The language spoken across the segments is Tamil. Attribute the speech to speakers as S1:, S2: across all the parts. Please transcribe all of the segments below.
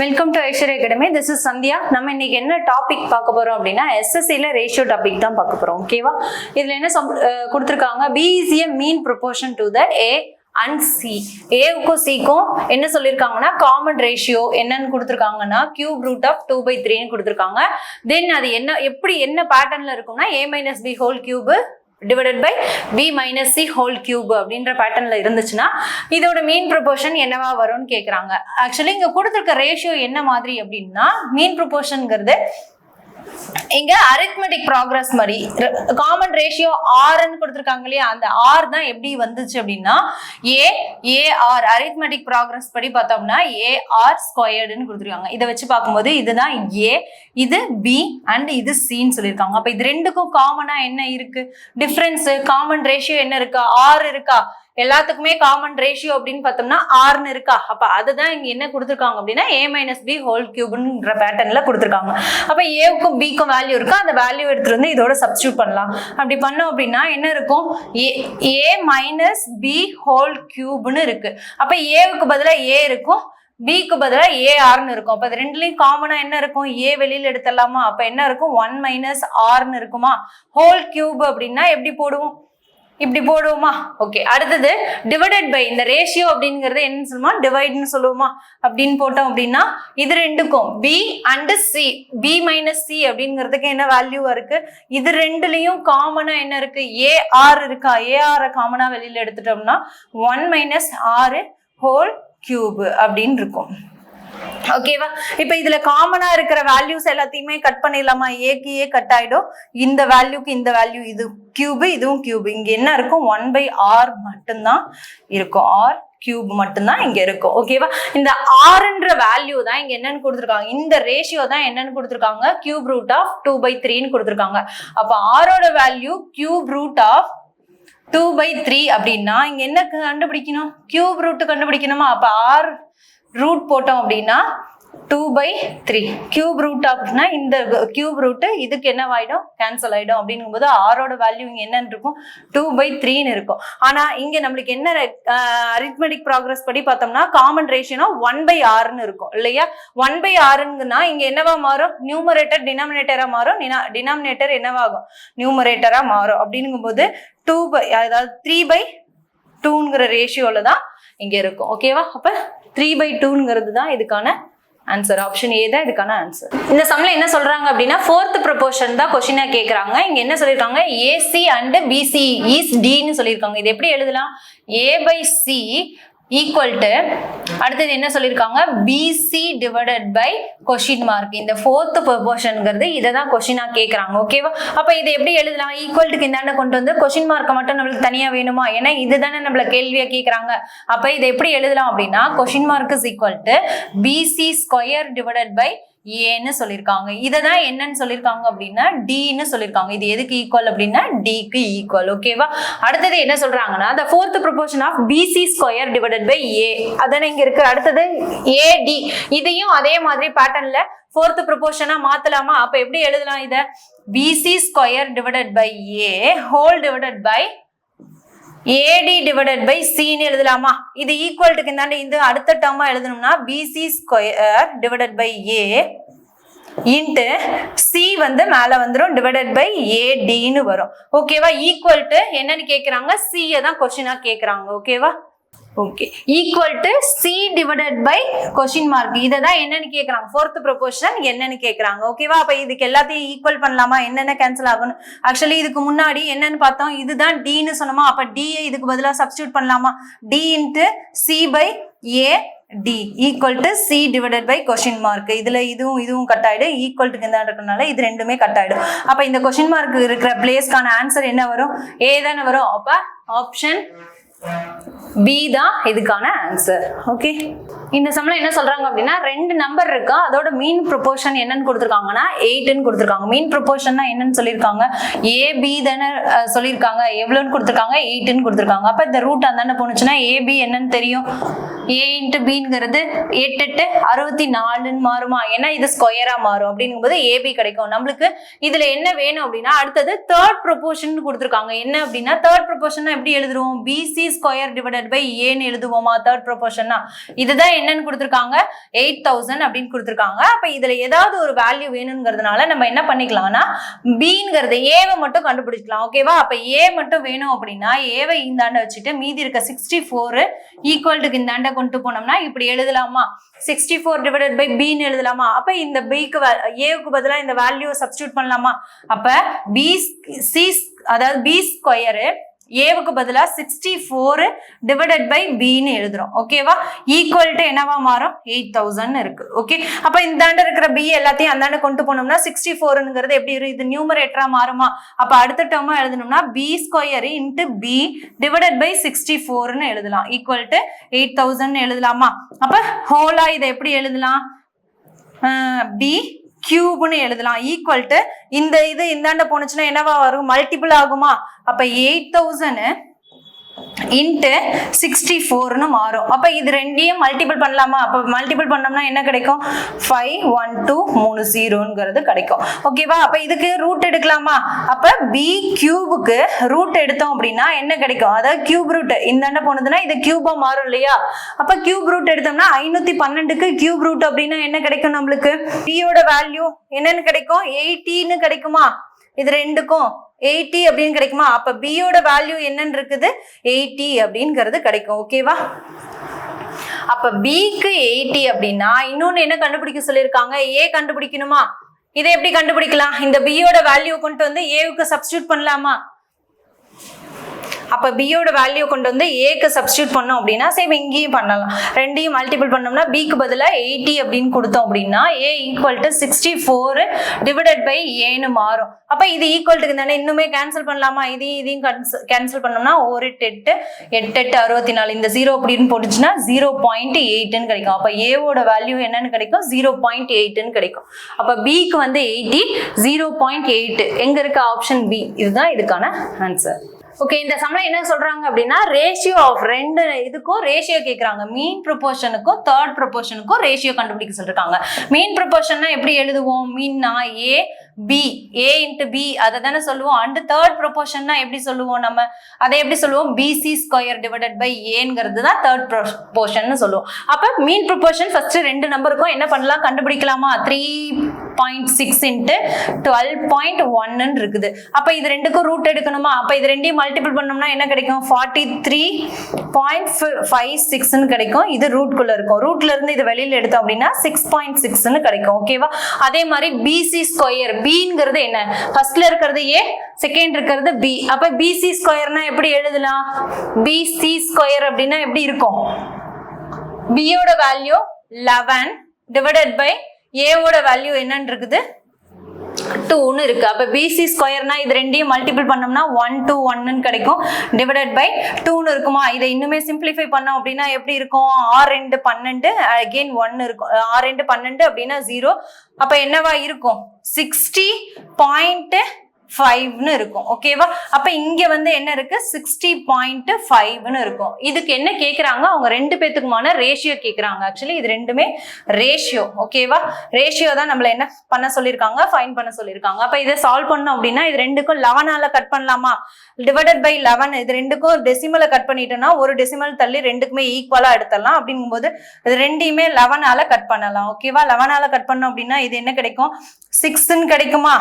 S1: Welcome to Aishwarya academy. This is Sandhya. நம்ம இன்னைக்கு என்ன டாபிக் பார்க்க போறோம் அப்படின்னா எஸ்எஸ்சில ரேஷியோ டாபிக் தான் பார்க்க போறோம். ஓகேவா? இதுல என்ன கொடுத்துருக்காங்க, B is a mean proportion to the A and C. ஏவுக்கும் சிக்கும் என்ன சொல்லியிருக்காங்கன்னா காமன் ரேஷியோ என்னன்னு கொடுத்துருக்காங்கன்னா கியூப் ரூட் ஆஃப் 2/3 கொடுத்துருக்காங்க. தென் அது என்ன பேட்டர்ன்ல இருக்கும்னா A minus B whole cube divided by B minus C whole cube அப்படின்ற பேட்டர்ன்ல இருந்துச்சுன்னா இதோட மீன் ப்ரொபோர்ஷன் என்னவா வரும்னு கேக்குறாங்க. ஆக்சுவலி இங்க கொடுத்துருக்க ரேஷியோ என்ன மாதிரி அப்படின்னா மீன் ப்ரொபோர்ஷன்ங்கிறது இங்க அரித்மெட்டிக் ப்ராக்ரஸ் மாதிரி காமன் ரேஷியோ ஆர்ன்னு கொடுத்துருக்காங்க இல்லையா, அந்த ஆர் தான் எப்படி வந்துச்சு அப்படின்னா ஏஆர் அரித்மெட்டிக் ப்ராக்ரஸ் படி பார்த்தோம்னா ஏஆர் ஸ்கொயர்டுன்னு கொடுத்துருக்காங்க. இதை வச்சு பார்க்கும்போது இதுதான் ஏ, இது பி அண்ட் இது சின்னு சொல்லியிருக்காங்க. அப்ப இது ரெண்டுக்கும் காமனா என்ன இருக்கு டிஃபரன்ஸ்? காமன் ரேஷியோ என்ன இருக்கா? ஆர் இருக்கா? எல்லாத்துக்குமே காமன் ரேஷியோ அப்படின்னு பார்த்தோம்னா ஆர்னு இருக்கா? அப்ப அதுதான் இங்க என்ன கொடுத்துருக்காங்க அப்படின்னா A minus B whole cubeன்ற பேட்டர்ன்ல கொடுத்துருக்காங்க. அப்ப ஏவுக்கும் பிக்கும் வேல்யூ இருக்கா, அந்த வேல்யூ எடுத்துட்டு வந்து இதோட சப்ஸ்டியூட் பண்ணலாம். அப்படி பண்ணோம் அப்படின்னா என்ன இருக்கும்? A minus B whole cubeன்னு இருக்கு. அப்ப ஏவுக்கு பதிலா ஏ இருக்கும், பிக்கு பதிலா ஏஆர்னு இருக்கும். அப்ப அது ரெண்டுலயும் காமனா என்ன இருக்கும்? ஏ வெளியில எடுத்துடலாமா? அப்ப என்ன இருக்கும்? 1 minus ஆர்னு இருக்குமா? ஹோல் கியூப் அப்படின்னா எப்படி போடுவோம்? இப்படி போடுவோமா? ஓகே. அடுத்தது டிவைடட் பை இந்த ரேஷியோ அப்படிங்கறது என்ன சொல்லுமா? டிவைட்னு சொல்லுவோமா? அப்படின்னு போட்டோம் அப்படின்னா இது ரெண்டுக்கும் B and C, B minus C அப்படிங்கிறதுக்கு என்ன வேல்யூ இருக்கு? இது ரெண்டுலயும் காமனா என்ன இருக்கு? AR இருக்கா? AR காமனா வெளியில எடுத்துட்டோம்னா 1 minus R whole cube அப்படின்னு இருக்கும். ஓகேவா? இப்ப இதுல காமனா இருக்கிற வேல்யூஸ் எல்லாத்தையுமே கட் பண்ணிடலாமா? ஏக்கு ஏ கட் ஆயிடும், இந்த வேல்யூக்கு இந்த வேல்யூ, இது கியூபு இதுவும் கியூபு. இங்க என்ன இருக்கும்? 1/r மட்டும்தான் இருக்கும், ஆர் கியூப் மட்டும்தான் இங்க இருக்கும். ஓகேவா? இந்த ஆர்ன்ற வேல்யூ தான் இங்க என்னன்னு கொடுத்துருக்காங்க, இந்த ரேஷியோ தான் என்னன்னு கொடுத்துருக்காங்க, கியூப் ரூட் ஆஃப் 2/3 கொடுத்துருக்காங்க. அப்ப ஆரோட வேல்யூ கியூப் ரூட் ஆஃப் 2/3 அப்படின்னா இங்க என்ன கண்டுபிடிக்கணும்? கியூப் ரூட் கண்டுபிடிக்கணுமா? அப்ப ஆர் ரூட் போட்டோம் அப்படின்னா 2/3 கியூப் ரூட் அப்படின்னா இந்த கியூப் ரூட் இதுக்கு என்னவாயிடும்? கேன்சல் ஆயிடும். அப்படிங்கும் போது ஆரோட வேல்யூ இங்க என்னன்னு இருக்கும்? 2/3 இருக்கும். ஆனா இங்க நம்மளுக்கு என்ன அரித்மெட்டிக் ப்ராக்ரஸ் படி பார்த்தோம்னா காமன் ரேஷியோனா 1/rன்னு இருக்கும் இல்லையா? 1/rன்னா இங்க என்னவா மாறும்? நியூமரேட்டர் டினாமினேட்டரா மாறும், டினாமினேட்டர் என்னவாகும்? நியூமரேட்டரா மாறும். அப்படிங்கும் போது 2 அதாவது 3/2ங்கிற ரேஷியோல தான் இங்க இருக்கும். ஓகேவா? அப்ப 3/2ங்கிறது தான் இதுக்கான ஆன்சர். ஆப்ஷன் ஏ தான் இதுக்கான ஆன்சர். இந்த சம்ல என்ன சொல்றாங்க அப்படின்னா ஃபோர்த் ப்ரொபோர்ஷன் தான் கொஸ்டினா கேக்குறாங்க. இங்க என்ன சொல்லிருக்காங்க? AC and BC is D ன்னு சொல்லிருக்காங்க. இது எப்படி எழுதலாம்? A/C ஈக்குவல் டு அடுத்தது என்ன சொல்லியிருக்காங்க? BC divided by question mark. இந்த ஃபோர்த் ப்ரொபோர்ஷன்ங்கிறது இதை தான் கொஸ்டினா கேட்கறாங்க. ஓகேவா? அப்ப இதை எப்படி எழுதலாம்? ஈக்குவல்ட்டுக்கு இந்தாண்ட கொண்டு வந்து கொஸ்டின் மார்க்கை மட்டும் நம்மளுக்கு தனியா வேணுமா? ஏன்னா இதுதானே நம்மள கேள்வியா கேட்கறாங்க. அப்ப இதை எப்படி எழுதலாம் அப்படின்னா question mark is equal to BC square divided by ஏன்னு சொல்லியிருக்காங்க. இததான் என்னன்னு சொல்லியிருக்காங்க அப்படின்னா டின்னு சொல்லியிருக்காங்க. இது எதுக்கு ஈக்குவல் அப்படின்னா டிக்கு ஈக்குவல். ஓகேவா? அடுத்தது என்ன சொல்றாங்கன்னா the fourth proportion of BC square divided by A. அதானே இங்க இருக்கு. அடுத்தது AD, இதையும் அதே மாதிரி பேட்டர்ன்ல fourth proportion மாத்தலாமா? அப்ப எப்படி எழுதலாம்? இத BC square divided by A whole divided by AD divided by C ன்னு எழுதலாமா? இது ஈக்குவல்ட்டுக்கு இந்தாண்ட இந்த அடுத்த டேர்மா எழுதணும்னா BC square divided by A into C வந்து மேல வந்துடும் டிவைடட் பை ADன்னு வரும். ஓகேவா? ஈக்குவல் டு என்னன்னு கேக்குறாங்க? C தான் கொஸ்டினா கேக்குறாங்க. ஓகேவா? Okay. Equal to C divided by question mark. இதை தான் என்னன்னு கேக்குறாங்க, ஃபோர்த் ப்ரொபோர்ஷன் என்னன்னு கேக்குறாங்க. ஓகேவா? அப்ப இதுக்கு எல்லாத்தையும் ஈக்குவல் பண்ணலாமா? என்னென்ன கேன்சல் ஆகணும்? ஆக்சுவலி இதுக்கு முன்னாடி என்னன்னு பார்த்தோம், இதுதான் டின்னு சொன்னோமா? அப்ப டி இதுக்கு பதிலா சப்ஸ்டியூட் பண்ணலாமா? D into C/A D equal to C divided by question mark. இதுல இதுவும் கட் ஆயிடும், ஈக்குவல்ட்டுக்கு இந்த இருக்கனால இது ரெண்டுமே கட் ஆயிடும். அப்ப இந்த கொஸ்டின் மார்க் இருக்கிற பிளேஸ்க்கான ஆன்சர் என்ன வரும்? A தானே வரும். அப்ப ஆப்ஷன் B தான் இதுக்கான ஆன்சர். ஓகே. இந்த சம்ல என்ன சொல்றாங்க அப்படின்னா ரெண்டு நம்பர் இருக்கா, அதோட மீன் ப்ரொபோர்ஷன் என்னன்னு கொடுத்துருக்காங்கன்னா 8ன்னு கொடுத்துருக்காங்க. மீன் ப்ரொபோர்ஷன்னா என்னன்னு சொல்லியிருக்காங்க? AB தானே சொல்லியிருக்காங்க. எவ்வளோன்னு கொடுத்துருக்காங்க? 8ன்னு கொடுத்துருக்காங்க. அப்ப இந்த ரூட் அந்தாண்ட போனுச்சுன்னா AB என்னன்னு தெரியும்? A இன்ட்டு பிங்கிறது 8 8 64ன்னு மாறுமா? ஏன்னா இது ஸ்கொயரா மாறும். அப்படிங்கும் போது AB கிடைக்கும் நம்மளுக்கு. இதுல என்ன வேணும் அப்படின்னா அடுத்தது தேர்ட் ப்ரொபோர்ஷன் கொடுத்துருக்காங்க. என்ன அப்படின்னா தேர்ட் ப்ரொபோர்ஷன் எப்படி எழுதுவோம்? BC ஸ்கொயர் டிவைடட் பை ஏன்னு எழுதுவோமா? தேர்ட் ப்ரொபோர்ஷன்னா இதுதான் என்னன்னு கொடுத்துருக்காங்க 8000 அப்படின்னு கொடுத்துருக்காங்க. அப்ப இதுல ஏதாவது ஒரு வேல்யூ வேணுங்கிறதுனால நம்ம என்ன பண்ணிக்கலாம்னா பிங்கிறது ஏவை மட்டும் கண்டுபிடிக்கலாம். ஓகேவா? அப்ப ஏ மட்டும் வேணும் அப்படின்னா ஏவை இந்தாண்ட வச்சுட்டு மீதி இருக்க 64 ஈக்குவல்டுக்கு இந்தாண்ட கொண்டு போனோம்னா இப்படி எழுதலாமா? 64 டிவைடட் பை பின்னு எழுதலாமா? அப்ப இந்த பிக்கு ஏவுக்கு பதிலா இந்த வேல்யூ சப்ஸ்டியூட் பண்ணலாமா? அப்ப பி சி அதாவது பி ஸ்கொயரு ஏவுக்கு பதிலா 64 டிவைடட் பை பின்னு எழுதுறோம். ஓகேவா? ஈக்குவல் டு என்னவா மாறும்? 8000 இருக்கு. ஓகே, அப்ப இந்தாண்ட இருக்கிற பி எல்லாத்தையும் அந்தாண்ட கொண்டு போனோம்னா 64ங்கிறது எப்படி இருக்கு? இது நியூமரேட்டரா மாறுமா? அப்ப அடுத்த டேர்மா எழுதணும்னா b square into b divided by 64ன்னு எழுதலாம். ஈக்குவல் டு 8000 எழுதலாமா? அப்ப ஹோலா இதை எப்படி எழுதலாம்? பி கியூப்னு எழுதலாம். ஈக்குவல் டு இந்த இது இந்தாண்ட போனுச்சுன்னா என்னவா வரும்? மல்டிபிள் ஆகுமா? அப்ப 8000 இன்ட்டு 64ன்னு மாறும். அப்ப இது ரெண்டையும் மல்டிபிள் பண்ணலாமா? அப்ப மல்டிபிள் பண்ணோம்னா என்ன கிடைக்கும்? 51230ங்கிறது கிடைக்கும். ஓகேவா? அப்ப இதுக்கு ரூட் எடுக்கலாமா? அப்ப பி கியூபுக்கு ரூட் எடுத்தோம் அப்படின்னா என்ன கிடைக்கும்? அதாவது கியூப் ரூட் இந்தாண்ட போனதுன்னா இது கியூபா மாறும் இல்லையா? அப்ப கியூப் ரூட் எடுத்தோம்னா 512க்கு கியூப் ரூட் அப்படின்னா என்ன கிடைக்கும் நம்மளுக்கு? பியோட வேல்யூ என்னன்னு கிடைக்கும்? 80ன்னு கிடைக்குமா? இது ரெண்டுக்கும் 80 அப்படின்னு கிடைக்குமா? அப்ப பியோட வேல்யூ என்னன்னு இருக்குது? 80 அப்படிங்கிறது கிடைக்கும். ஓகேவா? அப்ப பிக்கு 80 அப்படின்னா இன்னொன்னு என்ன கண்டுபிடிக்க சொல்லியிருக்காங்க? ஏ கண்டுபிடிக்கணுமா? இதை எப்படி கண்டுபிடிக்கலாம்? இந்த பியோட வேல்யூ கொண்டு வந்து ஏவுக்கு சப்ஸ்டியூட் பண்ணலாமா? அப்ப பியோட வேல்யூ கொண்டு வந்து ஏக்கு சப்ஸ்டியூட் பண்ணோம் அப்படின்னா சேம் இங்கேயும் பண்ணலாம். ரெண்டையும் மல்டிபிள் பண்ணோம்னா பிக்கு பதிலா 80 அப்படின்னு கொடுத்தோம் அப்படின்னா ஏ ஈக்குவல் டு 64 டிவைடட் பை ஏன்னு மாறும். அப்ப இது ஈக்குவல்ட்டுக்கு தானே, இன்னுமே கேன்சல் பண்ணலாமா? இதையும் கேன்சல் பண்ணோம்னா 1 8 8 8 64 இந்த 0 அப்படின்னு போட்டுச்சுன்னா 0.8ன்னு கிடைக்கும். அப்ப ஏவோட வேல்யூ என்னன்னு கிடைக்கும்? 0.8ன்னு கிடைக்கும். அப்ப பிக்கு வந்து 80 0.8 எங்க இருக்கு? Option B. இதுதான் இதுக்கான ஆன்சர். ஓகே, இந்த சம்ல என்ன சொல்றாங்க அப்படின்னா ரேஷியோ ஆஃப் ரெண்டு இதுக்கும் ரேஷியோ கேக்குறாங்க. மீன் ப்ரொபோர்ஷனுக்கும் தேர்ட் ப்ரொபோர்ஷனுக்கும் ரேஷியோ கண்டுபிடிக்க சொல்லிருக்காங்க. மீன் ப்ரொபோர்ஷன்னா எப்படி எழுதுவோம்? மீன்னா ஏ பி, ஏ இன்ட்டு பி அதை தானே சொல்லுவோம். அண்ட் தேர்ட் ப்ரொபோர்ஷன்னா எப்படி சொல்லுவோம்? நம்ம அதை எப்படி சொல்லுவோம்? பிசி ஸ்கொயர் டிவைடட் பை ஏங்கிறது தான் தேர்ட் ப்ரொபோர்ஷன் சொல்லுவோம். அப்ப மீன் ப்ரொபோர்ஷன் ஃபர்ஸ்ட் ரெண்டு நம்பருக்கும் என்ன பண்ணலாம்? கண்டுபிடிக்கலாமா? 3.6 இன்ட்டு 12.1 இருக்குது. அப்ப இது ரெண்டுக்கும் ரூட் எடுக்கணுமா? அப்ப இது ரெண்டையும் மல்டிபிள் பண்ணோம்னா என்ன கிடைக்கும்? 43.56ன்னு கிடைக்கும். இது ரூட்குள்ள இருக்கும். ரூட்ல இருந்து இது வெளியில எடுத்தோம் அப்படின்னா 6.6ன்னு கிடைக்கும். ஓகேவா? அதே மாதிரி பிசி ஸ்கொயர், பிங்கிறது என்ன? ஃபர்ஸ்ட்ல இருக்கிறது ஏ, செகண்ட் இருக்கிறது பி. அப்ப பிசி ஸ்கொயர்னா எப்படி எழுதலாம்? பிசி ஸ்கொயர் அப்படின்னா எப்படி இருக்கும்? பியோட வேல்யூ 11 டிவைடட் பை ஏவோட வேல்யூ என்னன்னு இருக்குது? 2ன்னு இருக்கு. அப்ப பிசி ஸ்கொயர்னா இது ரெண்டையும் மல்டிபிள் பண்ணோம்னா 1 2 1ன்னு கிடைக்கும். டிவைடட் பை 2ன்னு இருக்குமா? இதை இன்னுமே சிம்பிளிஃபை பண்ணோம் அப்படின்னா எப்படி இருக்கும்? 6 2 12 அகைன் 1 இருக்கும். 6 2 12 அப்படின்னா 0. அப்ப என்னவா இருக்கும்? 60.5ன்னு இருக்கும். ஓகேவா? அப்ப இங்க வந்து என்ன இருக்கு? 60.5ன்னு இருக்கும். இதுக்கு என்ன கேக்குறாங்க? அவங்க ரெண்டு பேத்துக்குமான ரேஷியோ கேக்குறாங்க. ஆக்சுவலி இது ரெண்டுமே ரேஷியோ. ஓகேவா? ரேஷியோ தான் நம்மள என்ன பண்ண சொல்லிருக்காங்க? ஃபைண்ட் பண்ண சொல்லிருக்காங்க. அப்ப இதை சால்வ் பண்ணோம் அப்படின்னா இது ரெண்டுக்கும் 11ஆல கட் பண்ணலாமா? டிவைடட் பை 11 இது ரெண்டுக்கும் டெசிமலை கட் பண்ணிட்டோம்னா ஒரு டெசிமல் தள்ளி ரெண்டுக்குமே ஈக்குவலா எடுத்துடலாம். அப்படிங்கும்போது இது ரெண்டையுமே 11ஆல கட் பண்ணலாம். ஓகேவா? 11ஆல கட் பண்ணோம் அப்படின்னா இது என்ன கிடைக்கும்? 6ன்னு கிடைக்குமா?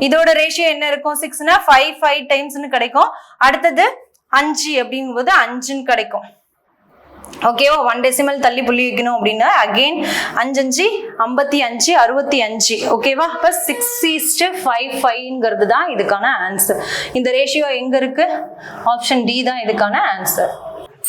S1: இதோட ரேஷியோ என்ன இருக்கும்? 6னா 5 டைம்ஸ்னு கிடைக்கும். அடுத்தது 5 அப்படிங்கும்போது 5ன்னு கிடைக்கும். ஓகேவா? 1 டெசிமல் தள்ளி புள்ளி வைக்கணும் அப்படின்னா அகைன் 5 5 55 65. ஓகேவா? அப்ப 6:5 தான் இதுக்கான ஆன்சர். இந்த ரேஷியோ எங்க இருக்கு? ஆப்ஷன் டி தான் இதுக்கான answer.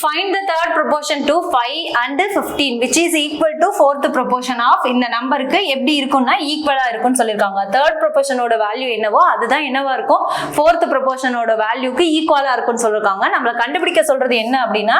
S1: Find the third proportion to 5 and 15 which is equal to fourth proportion of இந்த நம்பருக்கு எப்படி இருக்கும்னா ஈக்குவலா இருக்கும்னு சொல்லிருக்காங்க. தேர்ட் ப்ரொபோர்ஷனோட வேல்யூ என்னவோ அதுதான் என்னவா இருக்கும்? ஃபோர்த் ப்ரொபோர்ஷனோட வேல்யூக்கு ஈக்குவலா இருக்கும்னு சொல்லிருக்காங்க. நம்மள கண்டுபிடிக்க சொல்றது என்ன அப்படின்னா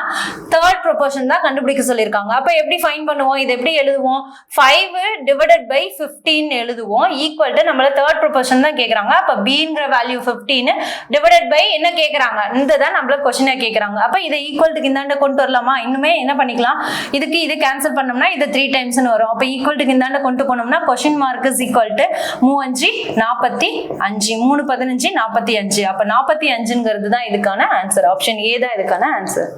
S1: தேர்ட் ப்ரொபோர்ஷன் தான் கண்டுபிடிக்க சொல்லிருக்காங்க. அப்ப எப்படி ஃபைண்ட் பண்ணுவோம்? இது எப்படி எழுதுவோம்? 5 டிவைடட் பை 15 எழுதுவோம். ஈக்குவல் டு நம்மள தேர்ட் ப்ரொபோர்ஷன் தான் கேக்குறாங்க. அப்ப பிங்கிற வேல்யூ 15 டிவைடட் பை என்ன கேக்குறாங்க? இந்த தான் நம்மள क्वेश्चन கேக்குறாங்க. அப்ப இதை ஈக்குவல் இந்தாண்ட கொண்டு வரலாமா? இன்னுமே என்ன பண்ணிக்கலாம்? இதுக்கு இது கேன்சல் பண்ணோம்னா இது 3 டைம்ஸ்னு வரும். அப்ப ஈக்குவல் டு இந்தாண்ட கொண்டு போனோம்னா question mark is equal to 3 5 45 3 15 45. அப்ப 45ங்கிறது தான் இதுக்கான ஆன்சர். ஆப்ஷன் ஏ தான் இதுக்கான ஆன்சர்.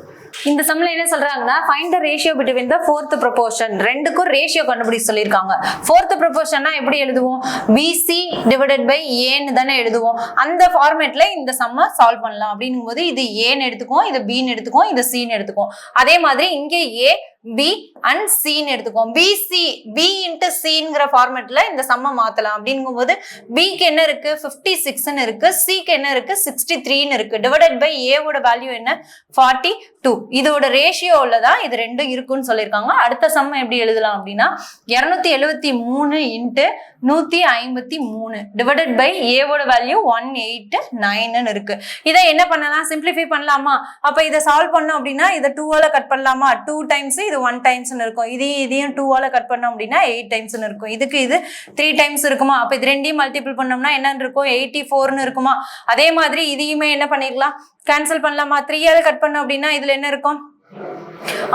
S1: இந்த சம்ல என்ன சொல்றாங்கன்னா find the ratio between the fourth proportion. ரெண்டுக்கும் ரேஷியோ கண்டுபிடிக்க சொல்லியிருக்காங்க. ஃபோர்த் ப்ரொபோர்ஷன்னா எப்படி எழுதுவோம்? பிசி டிவைடட் பை ஏன்னு தானே எழுதுவோம். அந்த ஃபார்மேட்ல இந்த சம்ம சால்வ் பண்ணலாம். அப்படிங்கும் போது இது ஏன்னு எடுத்துக்குவோம், இது பின்னு எடுத்துக்குவோம், இது சின்னு எடுத்துக்குவோம். அதே மாதிரி இங்கே ஏ பி அண்ட் சின்னு எடுத்துக்குவோம். பிசி பி இன்ட்டு சிங்கிற ஃபார்மேட்ல இந்த சம்ம மாத்தலாம். அப்படிங்கும் போது பிக்கு என்ன இருக்கு? 56ன்னு இருக்கு. சிக்கு என்ன இருக்கு? 63ன்னு இருக்கு. டிவைடட் பை ஏவோட வேல்யூ என்ன? 42. இதோட ரேஷியோல தான் இது ரெண்டும் இருக்குன்னு சொல்லியிருக்காங்க. அடுத்த சம்ம எப்படி எழுதலாம் அப்படின்னா 273 இன்ட்டு 153 டிவைடட் பை ஏவோட வேல்யூ 189ன்னு இருக்கு. இதை என்ன பண்ணலாம்? சிம்பிளிஃபை பண்ணலாமா? அப்ப இதை சால்வ் பண்ணோம் அப்படின்னா இதை 2ஆல கட் பண்ணலாமா? 2 டைம்ஸ் இது 1 டைம்ஸ்னு இருக்கும். இதையும் 2ஆல கட் பண்ணோம் அப்படின்னா 8 டைம்ஸ்னு இருக்கும். இதுக்கு இது 3 டைம்ஸ் இருக்குமா? அப்ப இது ரெண்டையும் மல்டிபிள் பண்ணோம்னா என்ன இருக்கும்? 84ன்னு இருக்குமா? அதே மாதிரி இதையுமே என்ன பண்ணிக்கலாம்? கேன்சல் பண்ணலாமா? 3ஆல கட் பண்ணோம் அப்படின்னா இதுல என்ன இருக்கும்?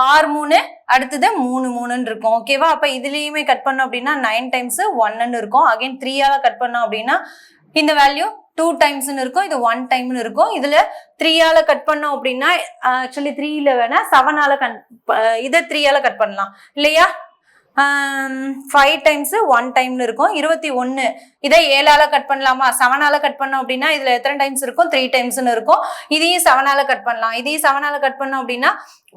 S1: 6 அடுத்தது 3 இருக்கும். ஓகேவா? அப்ப இதுலயுமே கட் பண்ணோம் அப்படின்னா 9 டைம்ஸ் 1ன்னு இருக்கும். அகைன் 3ஆல கட் பண்ணோம் அப்படின்னா இந்த வேல்யூ 2 டைம்ஸ்னு இருக்கும். இது 1 டைம்னு இருக்கும். இதுல 3ஆல கட் பண்ணோம் அப்படின்னா ஆக்சுவலி 3ல வேணா 7ஆல இதை 3ஆல கட் பண்ணலாம் இல்லையா? 5 டைம்ஸ் 1 டைம்னு இருக்கும். 21 இதை 7ஆல கட் பண்ணலாமா? 7ஆல கட் பண்ணோம் அப்படின்னா இதுல எத்தனை டைம்ஸ் இருக்கும்? 3 டைம்ஸ்னு இருக்கும். இதையும் 7ஆல கட் பண்ணலாம். இதையும் 7ஆல கட் பண்ணோம் அப்படின்னா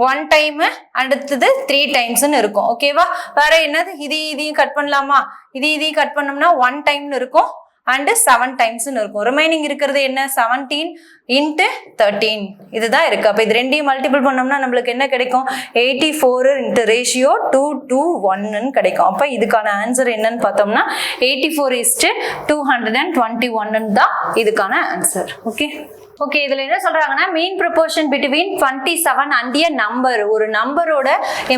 S1: 1 டைம் அடுத்தது 3 டைம்ஸ்னு இருக்கும். ஓகேவா? வேற என்னது? இதையும் கட் பண்ணலாமா? இதையும் கட் பண்ணோம்னா 1 டைம்னு இருக்கும் அண்ட் 7 டைம்ஸ்னு இருக்கும். ரிமைனிங் இருக்கிறது என்ன? 17 இன்ட்டு 13 இதுதான் இருக்கு. அப்ப இது ரெண்டையும் மல்டிபிள் பண்ணோம்னா நம்மளுக்கு என்ன கிடைக்கும்? 84 இன்ட்டு ரேஷியோ 2 to 1ன்னு கிடைக்கும். அப்ப இதுக்கான ஆன்சர் என்னன்னு பார்த்தோம்னா 84:221 தான் இதுக்கான ஆன்சர். ஓகே, இதுல என்ன சொல்றாங்கன்னா mean proportion between 27 and a number. ஒரு நம்பரோட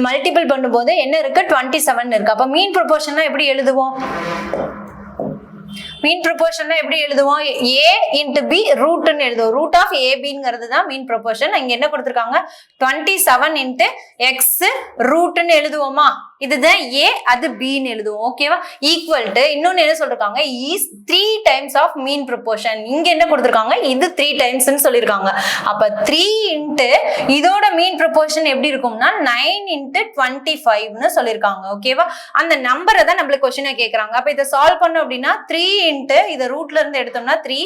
S1: மல்டிபிள் பண்ணும்போது என்ன இருக்கு? 27 இருக்கு. அப்ப மீன் ப்ரொபோர்ஷன்னா எப்படி எழுதுவோம்? மீன் ப்ரொபோர்ஷன் எப்படி எழுதுவோம்? a இன்ட்டு b ரூட்னு எழுதுவோம். ரூட் ஆஃப் ஏபிங்கிறது தான் மீன் ப்ரொபோர்ஷன். இங்க என்ன கொடுத்துருக்காங்க? 27 இன்ட்டு எக்ஸ் ரூட்னு எழுதுவோமா? இதுதான் a, அது bன்னு எழுதுவோம். ஓகேவா? ஈக்குவல் டு இன்னொன்னு என்ன சொல்றாங்க? Is 3 times of mean proportion. இங்க என்ன கொடுத்துருக்காங்க? இது 3 டைம்ஸ்னு சொல்லியிருக்காங்க. அப்ப 3 இன்ட்டு இதோட மீன் ப்ரொபோர்ஷன் எப்படி இருக்கும்னா 9 இன்ட்டு 25ன்னு சொல்லியிருக்காங்க. ஓகேவா? அந்த நம்பரை தான் நம்மளுக்கு கொஸ்டினை கேட்கறாங்க. அப்ப இதை சால்வ் பண்ணோம் அப்படின்னா 3 இன்ட்டு இதை ரூட்ல இருந்து எடுத்தோம்னா 3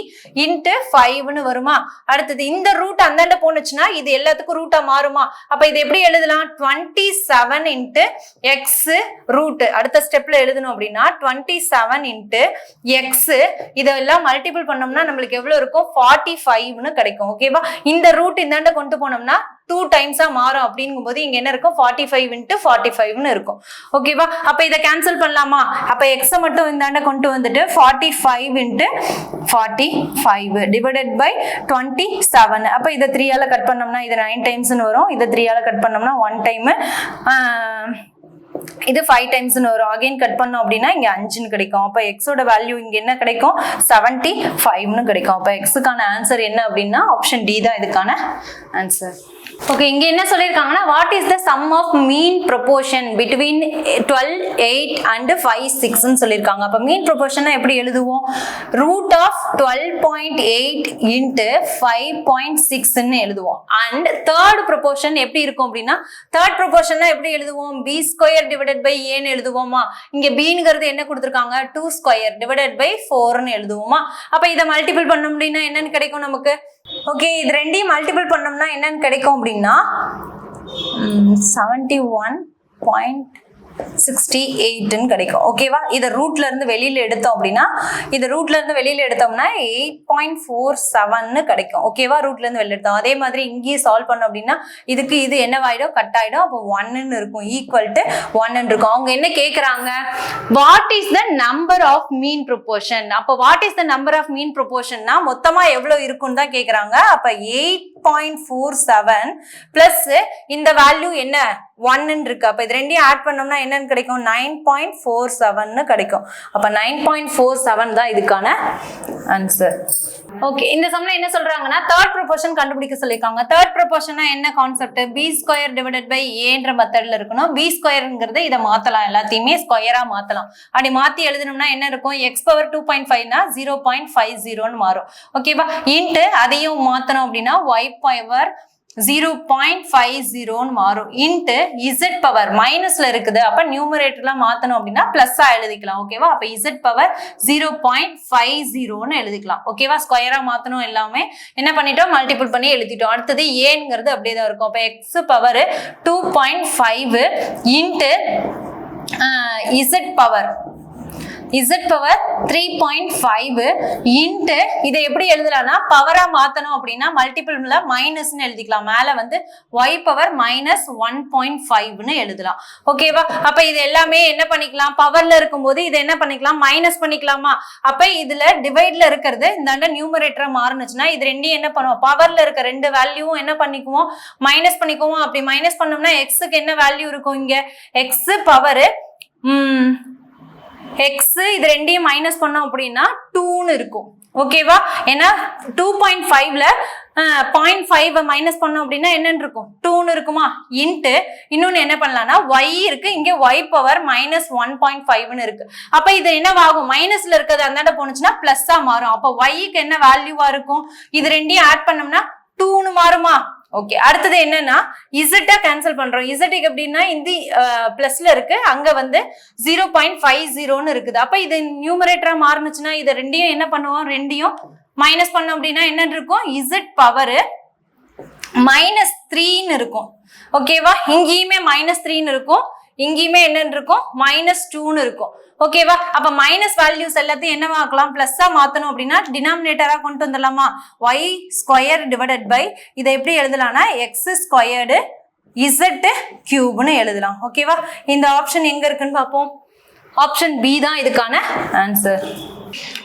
S1: இன்ட்டு 5ன்னு வருமா? அடுத்தது இந்த ரூட் அந்தாண்ட போனுச்சுன்னா இது எல்லாத்துக்கும் ரூட்டா மாறுமா? அப்ப இது எப்படி எழுதலாம்? 27 இன்ட்டு எக்ஸ் ரூட் அடுத்த ஸ்டெப்ல எழுதணும் அப்படின்னா 27 இன்ட்டு எக்ஸ் இதெல்லாம் மல்டிபிள் பண்ணோம்னா நம்மளுக்கு எவ்வளவு இருக்கும்? 45ன்னு கிடைக்கும். ஓகேவா? இந்த ரூட் இந்தாண்ட கொண்டு போனோம்னா 2 டைம்ஸா மாறும். அப்படிங்கும் போது இங்க என்ன இருக்கும்? 45 இன்ட்டு 45ன்னு இருக்கும். ஓகேவா? அப்ப இதை கேன்சல் பண்ணலாமா? அப்ப எக்ஸ மட்டும் இந்தாண்ட கொண்டு வந்துட்டு 45 இன்ட்டு 45 டிவைடட் பை 27. அப்ப இதை 3ஆல கட் பண்ணோம்னா இது 9 டைம்ஸ்னு வரும். இதை 3ஆல கட் பண்ணோம்னா 1 டைம், இது 5 டைம்ஸ்னு வரும். அகைன் கட் பண்ணோம் அப்படின்னா இங்க 5ன்னு கிடைக்கும். அப்ப எக்ஸோட வேல்யூ இங்க என்ன கிடைக்கும்? 75ன்னு கிடைக்கும். அப்ப எக்ஸுக்கான ஆன்சர் என்ன அப்படின்னா ஆப்ஷன் டி தான் இதுக்கான ஆன்சர். ஓகே, இங்க என்ன சொல்லிருக்காங்கன்னா what is the sum of mean proportion between 12, 8 and 5, 6ன்னு சொல்லியிருக்காங்க. அப்ப மீன் ப்ரொபோர்ஷனை எப்படி எழுதுவோம்? ரூட் ஆஃப் 12.8 இன்ட்டு 5.6ன்னு எழுதுவோம். அண்ட் தேர்ட் ப்ரொபோர்ஷன் எப்படி இருக்கும் அப்படின்னா தேர்ட் ப்ரொபோர்ஷனை எப்படி எழுதுவோம்? b ஸ்கொயர் டிவைடட் பை ஏன்னு எழுதுவோமா? இங்க bங்கிறது என்ன கொடுத்துருக்காங்க? 2 ஸ்கொயர் டிவைடட் பை 4ன்னு எழுதுவோமா? அப்ப இதை மல்டிபிள் பண்ண முடியும்னா என்னன்னு கிடைக்கும் நமக்கு? ஓகே, இது ரெண்டையும் மல்டிபிள் பண்ணோம்னா என்னன்னு கிடைக்கும் அப்படின்னா 71.68ன்னு கிடைக்கும். ஓகேவா? இதை ரூட்ல இருந்து வெளியில எடுத்தோம் அப்படின்னா இது ரூட்ல இருந்து வெளியில எடுத்தோம்னா 8.47ன்னு கிடைக்கும். ஓகேவா? ரூட்ல இருந்து வெளியில எடுத்தோம். அதே மாதிரி இங்கேயும் சால்வ் பண்ணோம் அப்படின்னா இதுக்கு இது என்னவாயிடும்? கட் ஆயிடும். அப்போ 1ன்னு இருக்கும். ஈக்குவல் டு 1ன்னு இருக்கும். அவங்க என்ன கேக்குறாங்க? What is the number of mean proportion. அப்போ what is the number of mean ப்ரொபோர்ஷன்னா மொத்தமா எவ்வளவு இருக்குன்னு தான் கேக்குறாங்க. அப்ப 8.47 பிளஸ் இந்த வேல்யூ என்ன? 1ன்னு இருக்கு. அப்ப இது ரெண்டையும் ஆட் பண்ணோம்னா என்னன்னு கிடைக்கும்? 9.47ன்னு கிடைக்கும். அப்ப 9.47 தான் இதுக்கான ஆன்சர். ஓகே, இந்த சம்ல என்ன சொல்றாங்கன்னா தேர்ட் ப்ரொபோர்ஷன் கண்டுபிடிக்க சொல்லிருக்காங்க. தேர்ட் ப்ரொபோர்ஷனா என்ன concept? b square divided by ஏன்ற மெத்தட்ல இருக்கணும். b ஸ்கொயர்ங்கிறது இதை மாத்தலாம், எல்லாத்தையுமே ஸ்கொயரா மாத்தலாம். அப்படி மாத்தி எழுதணும்னா என்ன இருக்கும்? x பவர் 2.5னா 0.50ன்னு மாறும். ஓகேவா? இன்ட்டு அதையும் மாத்தணும் அப்படின்னா y பவர் 0.50 மாறும் இன்ட்டு இசட் பவர் மைனஸ்ல இருக்குது அப்ப நியூமரேட்டர்லாம் மாத்தணும் அப்படின்னா பிளஸ்ஸா எழுதிக்கலாம் ஓகேவா அப்ப இசட் பவர் 0.50 எழுதிக்கலாம் ஓகேவா ஸ்கொயரா மாத்தணும் எல்லாமே என்ன பண்ணிட்டோம் மல்டிபிள் பண்ணி எழுதிட்டோம் அடுத்தது ஏங்கிறது அப்படியே தான் இருக்கும் அப்ப X power 2.5 into Z power power 3.5 into இதை எப்படி எழுதலாம்னா பவரா மாத்தணும் அப்படின்னா மல்டிபிள்ல மைனஸ்னு எழுதிக்கலாம் மேல வந்து y பவர் மைனஸ் 1.5ன்னு எழுதலாம் ஓகேவா அப்ப இது எல்லாமே என்ன பண்ணிக்கலாம் பவர்ல இருக்கும்போது இதை என்ன பண்ணிக்கலாம் மைனஸ் பண்ணிக்கலாமா அப்ப இதுல டிவைட்ல இருக்கிறது இந்த நியூமரேட்டரா மாறுனுச்சுன்னா இது ரெண்டையும் என்ன பண்ணுவோம் பவர்ல இருக்க ரெண்டு வேல்யூவும் என்ன பண்ணிக்குவோம் மைனஸ் பண்ணிக்குவோம் அப்படி மைனஸ் பண்ணோம்னா எக்ஸுக்கு என்ன வேல்யூ இருக்கும் இங்க எக்ஸ் பவர் எக்ஸ் இது ரெண்டையும் மைனஸ் பண்ணோம் அப்படின்னா 2ன்னு இருக்கும் ஓகேவா ஏன்னா 2.5ல 0.5 மைனஸ் பண்ணோம் அப்படின்னா என்னன்னு இருக்கும் 2ன்னு இருக்குமா இன்ட்டு இன்னொன்னு என்ன பண்ணலாம்னா y இருக்கு இங்க y பவர் மைனஸ் 1.5ன்னு இருக்கு அப்ப இது என்னவாகும் மைனஸ்ல இருக்கிறது அந்தாண்ட போனுச்சுன்னா பிளஸ்ஸா மாறும் அப்ப y-க்கு என்ன வேல்யூவா இருக்கும் இது ரெண்டையும் ஆட் பண்ணோம்னா 2ன்னு மாறுமா ஓகே அடுத்தது என்னன்னா இசட்டா கேன்சல் பண்றோம் இசட்டுக்கு எப்படின்னா இந்த பிளஸ்ல இருக்கு அங்க வந்து 0.50ன்னு இருக்குது அப்ப இது நியூமரேட்டரா மாறுனுச்சுன்னா இதை ரெண்டையும் என்ன பண்ணுவோம் ரெண்டையும் மைனஸ் பண்ணோம் அப்படின்னா என்ன இருக்கும் இசட் பவர் மைனஸ் 3ன்னு இருக்கும் ஓகேவா இங்கேயுமே மைனஸ் 3ன்னு இருக்கும் இங்கேயுமே என்னன்னு இருக்கும் மைனஸ் 2ன்னு இருக்கும் ஓகேவா அப்ப மைனஸ் வேல்யூஸ் எல்லாத்தையும் என்னவாக்கலாம் பிளஸ்ஸா மாத்தணும் அப்படின்னா டினாமினேட்டரா கொண்டு வந்துடலாமா y ஸ்கொயர் டிவைடட் பை இதை எப்படி எழுதலாம்னா எக்ஸ் ஸ்கொயர்டு இசட் கியூப்னு எழுதலாம் ஓகேவா இந்த ஆப்ஷன் எங்க இருக்குன்னு பார்ப்போம் ஆப்ஷன் பி தான் இதுக்கான ஆன்சர்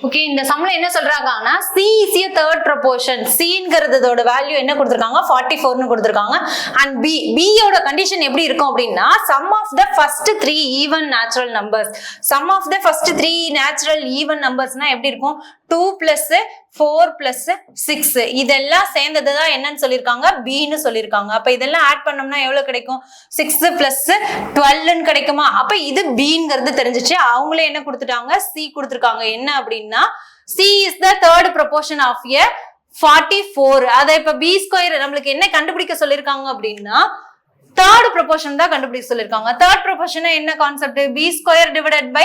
S1: ஓகே இந்த சம்ல என்ன சொல்றாங்கன்னா C is a third proportion Cங்கிறதோட வேல்யூ என்ன கொடுத்திருக்காங்க 44ன்னு கொடுத்திருக்காங்க and B யோட கண்டிஷன் எப்படி இருக்கும் அப்படின்னா sum of the first 3 even natural numbers sum of the first 3 natural even numbersனா எப்படி இருக்கும் 2 plus 4 plus 6 இதெல்லாம் சேர்ந்தது தான் என்னன்னு சொல்லிருக்காங்க Bன்னு சொல்லிருக்காங்க அப்ப இதெல்லாம் ஆட் பண்ணோம்னா எவ்வளவு கிடைக்கும் 6 plus 12ன்னு கிடைக்குமா அப்ப இது Bங்கிறது தெரிஞ்சிச்சு அவங்களே என்ன கொடுத்துட்டாங்க C கொடுத்திருக்காங்க என்ன அப்படின்னா C is the third proportion of a 44 அத இப்ப B ஸ்கொயர் நம்மளுக்கு என்ன கண்டுபிடிக்க சொல்லிருக்காங்க அப்படின்னா third proportion தான் கண்டுபிடிக்க சொல்லிருக்காங்க third proportion என்ன concept B square divided by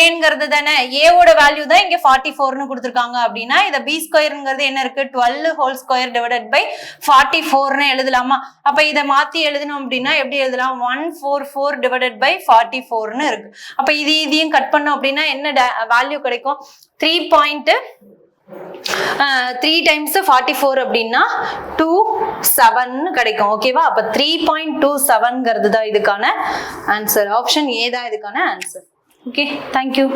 S1: Aங்கிறது தானே A ஓட வேல்யூ தான் இங்க 44ன்னு கொடுத்திருக்காங்க அப்படின்னா இத B ஸ்கொயர்ங்கிறது என்ன இருக்கு 12 ஹோல் ஸ்கொயர் டிவைடட் பை 44ன்னு எழுதலாமா அப்ப இத மாத்தி எழுதணும் அப்படின்னா எப்படி எழுதலாம் 144 டிவைடட் பை 44ன்னு இருக்கு அப்ப இதையும் கட் பண்ணோம் அப்படின்னா என்ன வேல்யூ கிடைக்கும் 3 times 44 அப்படின்னா 27 கிடைக்கும் ஓகேவா அப்ப 3.27ங்கிறது தான் இதுக்கான ஆன்சர் ஆப்ஷன் ஏ தான் இதுக்கான ஆன்சர் ஓகே தேங்க்யூ